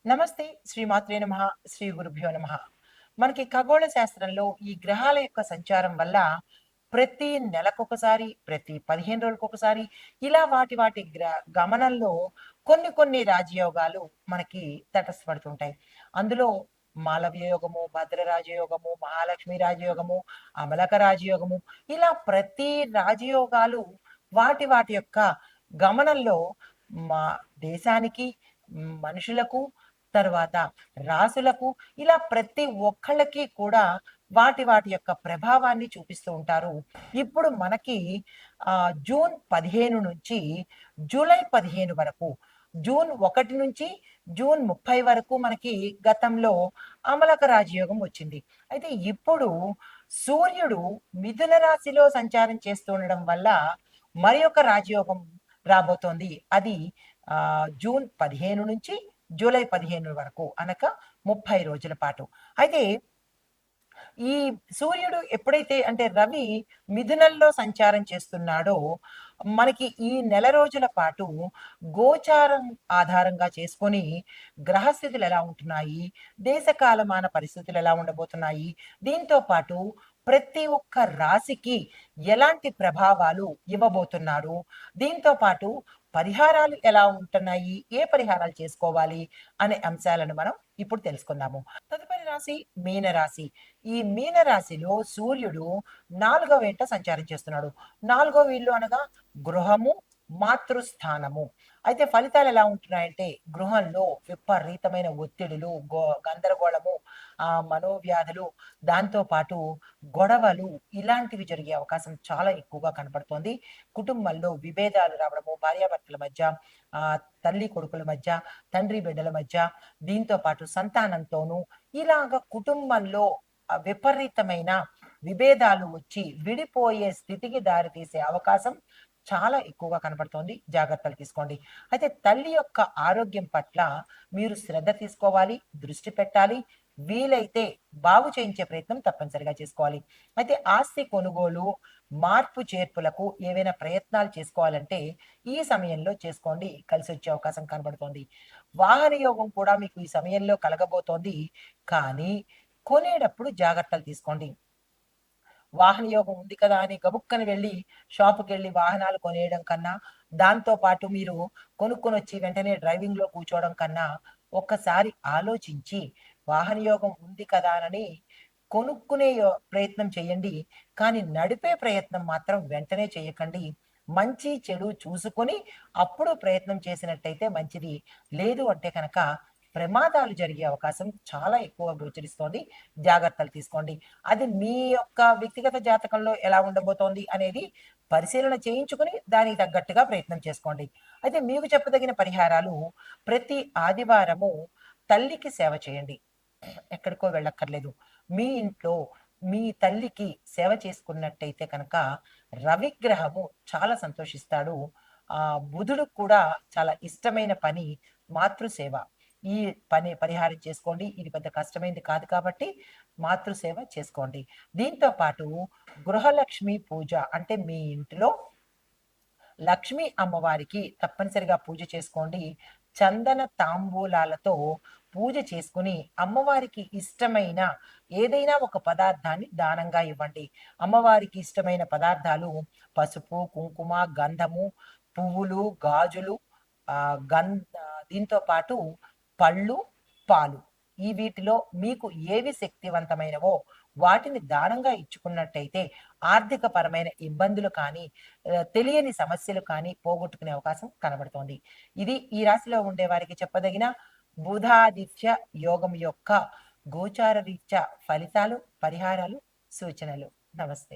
నమస్తే. శ్రీమాత్రే నమః. శ్రీ గురుభ్యో నమః. మనకి ఖగోళ శాస్త్రంలో ఈ గ్రహాల యొక్క సంచారం వల్ల ప్రతి నెలకొకసారి, ప్రతి 15 రోజులకొకసారి ఇలా వాటి గమనంలో కొన్ని రాజయోగాలు మనకి తటస్థపడుతుంటాయి. అందులో మాలవ్య యోగము, భద్ర రాజయోగము, మహాలక్ష్మి రాజయోగము, అమలక రాజయోగము ఇలా ప్రతి రాజయోగాలు వాటి యొక్క గమనంలో మా దేశానికి, మనుషులకు, తరువాత రాసులకు ఇలా ప్రతి ఒక్కళ్ళకి కూడా వాటి యొక్క ప్రభావాన్ని చూపిస్తూ ఉంటారు. ఇప్పుడు మనకి జూన్ 15 నుంచి జూలై 15 వరకు, జూన్ 1 నుంచి జూన్ 30 వరకు మనకి గతంలో అమలక రాజయోగం వచ్చింది. అయితే ఇప్పుడు సూర్యుడు మిథున రాశిలో సంచారం చేస్తుండడం వల్ల మరి ఒక రాజయోగం రాబోతోంది. అది జూన్ 15 నుంచి జూలై 15 వరకు అనగా 30 రోజుల పాటు. అయితే ఈ సూర్యుడు ఎప్పుడైతే అంటే రవి మిథునంలో సంచారం చేస్తున్నాడో, మనకి ఈ నెల రోజుల పాటు గోచారం ఆధారంగా చేసుకొని గ్రహస్థితులు ఎలా ఉంటున్నాయి, దేశ కాలమాన పరిస్థితులు ఎలా ఉండబోతున్నాయి, దీంతో పాటు ప్రతి ఒక్క రాశికి ఎలాంటి ప్రభావాలు ఇవ్వబోతున్నారు, దీంతో పాటు పరిహారాలు ఎలా ఉంటున్నాయి, ఏ పరిహారాలు చేసుకోవాలి అనే అంశాలను మనం ఇప్పుడు తెలుసుకుందాము. తదుపరి రాశి మీనరాశి. ఈ మీనరాశిలో సూర్యుడు 4వ ఇంట సంచారం చేస్తున్నాడు. 4వ ఇల్లు అనగా గృహము, మాతృస్థానము. అయితే ఫలితాలు ఎలా ఉంటున్నాయంటే గృహంలో విపరీతమైన ఒత్తిడులు, గందరగోళము, మనోవ్యాధులు, దాంతో పాటు గొడవలు ఇలాంటివి జరిగే అవకాశం చాలా ఎక్కువగా కనపడుతోంది. కుటుంబంలో విభేదాలు రావడము, భార్యాభర్తల మధ్య, తల్లి కొడుకుల మధ్య, తండ్రి బిడ్డల మధ్య, దీంతో పాటు సంతానంతోనూ ఇలాగ కుటుంబంలో విపరీతమైన విభేదాలు వచ్చి విడిపోయే స్థితికి దారితీసే అవకాశం చాలా ఎక్కువగా కనపడుతోంది. జాగ్రత్తలు తీసుకోండి. అయితే తల్లి యొక్క ఆరోగ్యం పట్ల మీరు శ్రద్ధ తీసుకోవాలి, దృష్టి పెట్టాలి. వీలైతే బాగు చేయించే ప్రయత్నం తప్పనిసరిగా చేసుకోవాలి. అయితే ఆస్తి కొనుగోలు, మార్పు చేర్పులకు ఏవైనా ప్రయత్నాలు చేసుకోవాలంటే ఈ సమయంలో చేసుకోండి. కలిసొచ్చే అవకాశం కనబడుతోంది. వాహన యోగం కూడా మీకు ఈ సమయంలో కలగబోతోంది. కానీ కొనేటప్పుడు జాగ్రత్తలు తీసుకోండి. వాహన యోగం ఉంది కదా అని గబుక్కని వెళ్ళి షాపుకెళ్ళి వాహనాలు కొనేయడం కన్నా, దాంతో పాటు మీరు కొనుక్కొనొచ్చి వెంటనే డ్రైవింగ్‌లో కూర్చోవడం కన్నా, ఒక్కసారి ఆలోచించి వాహన యోగం ఉంది కదా అని కొనుక్కునే ప్రయత్నం చేయండి. కానీ నడిపే ప్రయత్నం మాత్రం వెంటనే చేయకండి. మంచి, చెడు చూసుకొని అప్పుడు ప్రయత్నం చేసినట్టయితే మంచిది. లేదు అంటే కనుక ప్రమాదాలు జరిగే అవకాశం చాలా ఎక్కువగా గోచరిస్తోంది. జాగ్రత్తలు తీసుకోండి. అది మీ యొక్క వ్యక్తిగత జాతకంలో ఎలా ఉండబోతోంది అనేది పరిశీలన చేయించుకొని దానికి తగ్గట్టుగా ప్రయత్నం చేసుకోండి. అయితే మీకు చెప్పదగిన పరిహారాలు ప్రతి ఆదివారము తల్లికి సేవ చేయండి. ఎక్కడికో వెళ్ళక్కర్లేదు. మీ ఇంట్లో మీ తల్లికి సేవ చేసుకున్నట్టయితే కనుక రవిగ్రహము చాలా సంతోషిస్తాడు. బుధుడుకు కూడా చాలా ఇష్టమైన పని మాతృసేవ. ఈ పని పరిహారం చేసుకోండి. ఇది పెద్ద కష్టమైంది కాదు కాబట్టి మాతృసేవ చేసుకోండి. దీంతో పాటు గృహలక్ష్మి పూజ అంటే మీ ఇంటిలో లక్ష్మీ అమ్మవారికి తప్పనిసరిగా పూజ చేసుకోండి. చందన తాంబూలాలతో పూజ చేసుకొని అమ్మవారికి ఇష్టమైన ఏదైనా ఒక పదార్థాన్ని దానంగా ఇవ్వండి. అమ్మవారికి ఇష్టమైన పదార్థాలు పసుపు, కుంకుమ, గంధము, పువ్వులు, గాజులు, దీంతో పాటు పళ్ళు, పాలు. ఈ వీటిలో మీకు ఏవి శక్తివంతమైనవో వాటిని దానంగా ఇచ్చుకున్నట్టయితే ఆర్థిక పరమైన ఇబ్బందులు కానీ, తెలియని సమస్యలు కానీ పోగొట్టుకునే అవకాశం కనబడుతోంది. ఇది ఈ రాశిలో ఉండే వారికి చెప్పదగిన బుధాదిత్య యోగం యొక్క గోచార రీత్యా ఫలితాలు, పరిహారాలు, సూచనలు. నమస్తే.